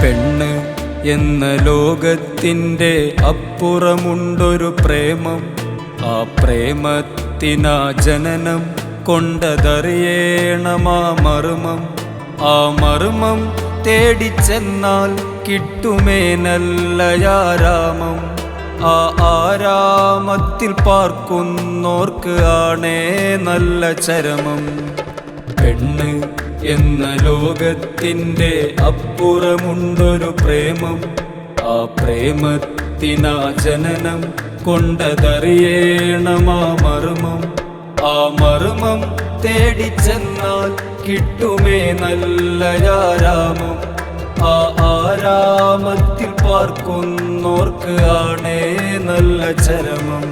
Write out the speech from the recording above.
പെണ്ണ് എന്ന ലോകത്തിൻ്റെ അപ്പുറമുണ്ടൊരു പ്രേമം. ആ പ്രേമത്തിനാ ജനനം കൊണ്ടതറിയണമാ മർമ്മം. ആ മർമ്മം തേടിച്ചെന്നാൽ കിട്ടുമേ നല്ലയാരാമം. ആ ആരാമത്തിൽ പാർക്കുന്നോർക്ക് ആണേ നല്ല ചരമം. പെണ്ണ് എന്ന ലോകത്തിൻ്റെ അപ്പുറമുണ്ടൊരു പ്രേമം. ആ പ്രേമത്തിനാ ജനനം കൊണ്ടതറിയണമാ മർമ്മം. ആ മർമ്മം തേടിച്ചെന്നാൽ കിട്ടുമേ നല്ലയാരാമം. ആ ആരാമത്തിൽ പാർക്കുന്നോർക്ക് ആണേ നല്ല ചരമം.